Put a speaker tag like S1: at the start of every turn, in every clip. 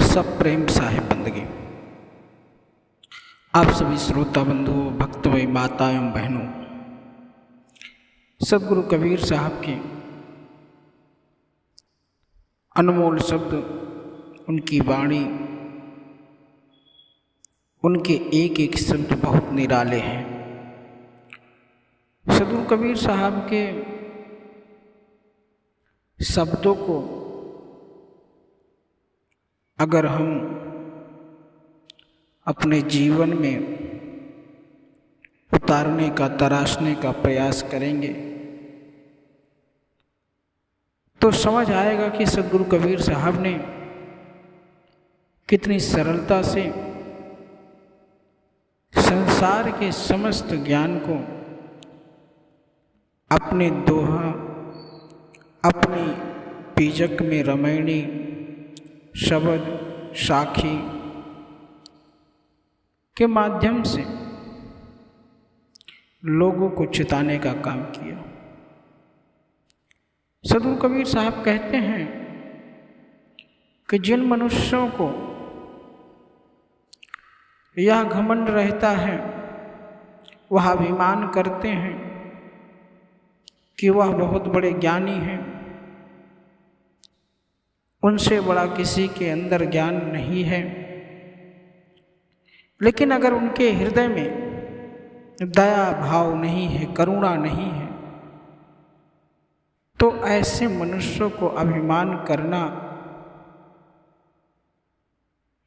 S1: सब प्रेम साहिब बंदगी। आप सभी श्रोता बंधुओं, भक्तों, माता एवं बहनों, सदगुरु कबीर साहब के अनमोल शब्द, उनकी वाणी, उनके एक एक शब्द बहुत निराले हैं। सदगुरु कबीर साहब के शब्दों को अगर हम अपने जीवन में उतारने का, तराशने का प्रयास करेंगे तो समझ आएगा कि सदगुरु कबीर साहब ने कितनी सरलता से संसार के समस्त ज्ञान को अपने दोहा, अपनी बीजक में रमैणी, शब्द, साखी के माध्यम से लोगों को चिताने का काम किया। सदगुरु कबीर साहब कहते हैं कि जिन मनुष्यों को यह घमंड रहता है, वह अभिमान करते हैं कि वह बहुत बड़े ज्ञानी हैं, उनसे बड़ा किसी के अंदर ज्ञान नहीं है। लेकिन अगर उनके हृदय में दया भाव नहीं है, करुणा नहीं है, तो ऐसे मनुष्यों को अभिमान करना,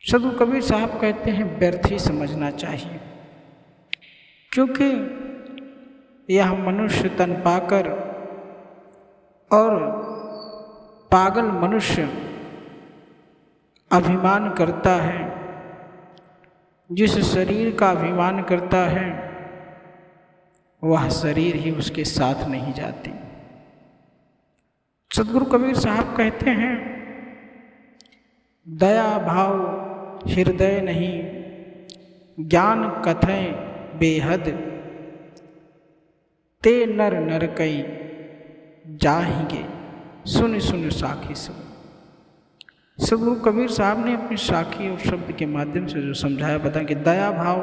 S1: सदगुरु कबीर साहब कहते हैं, व्यर्थ ही समझना चाहिए। क्योंकि यह मनुष्य तन पाकर और पागल मनुष्य अभिमान करता है, जिस शरीर का अभिमान करता है वह शरीर ही उसके साथ नहीं जाती। सदगुरु कबीर साहब कहते हैं, दया भाव हृदय नहीं, ज्ञान कथें बेहद, ते नर नर कई जाएंगे, सुन सुन साखी सब। सदगुरु कबीर साहब ने अपनी साखी और शब्द के माध्यम से जो समझाया, बता कि दया भाव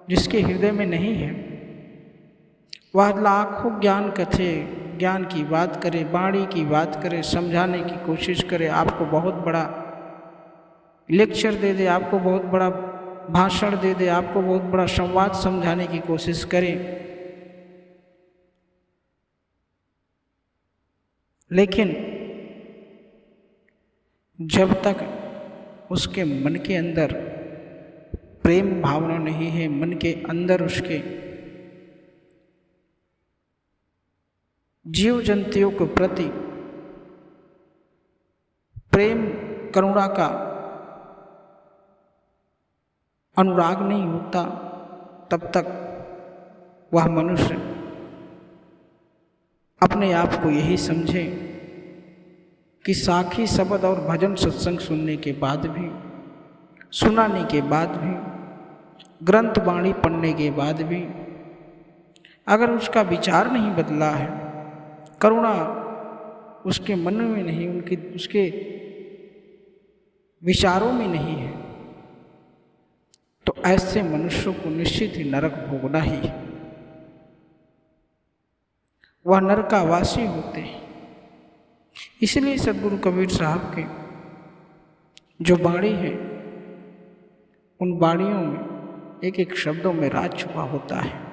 S1: जिसके हृदय में नहीं है, वह लाखों ज्ञान कथे, ज्ञान की बात करे, वाणी की बात करे, समझाने की कोशिश करे, आपको बहुत बड़ा लेक्चर दे दे, आपको बहुत बड़ा भाषण दे दे, आपको बहुत बड़ा संवाद समझाने की कोशिश करे, लेकिन जब तक उसके मन के अंदर प्रेम भावना नहीं है, मन के अंदर उसके जीव जंतुओं के प्रति प्रेम करुणा का अनुराग नहीं होता, तब तक वह मनुष्य अपने आप को यही समझे कि साखी शब्द और भजन सत्संग सुनने के बाद भी, सुनाने के बाद भी, ग्रंथ वाणी पढ़ने के बाद भी अगर उसका विचार नहीं बदला है, करुणा उसके मन में नहीं, उसके विचारों में नहीं है, तो ऐसे मनुष्यों को निश्चित ही नरक भोगना ही है। वह नरकावासी होते हैं। इसलिए सदगुरु कबीर साहब के जो वाणी है, उन वाणियों में एक एक शब्दों में राज छुपा होता है।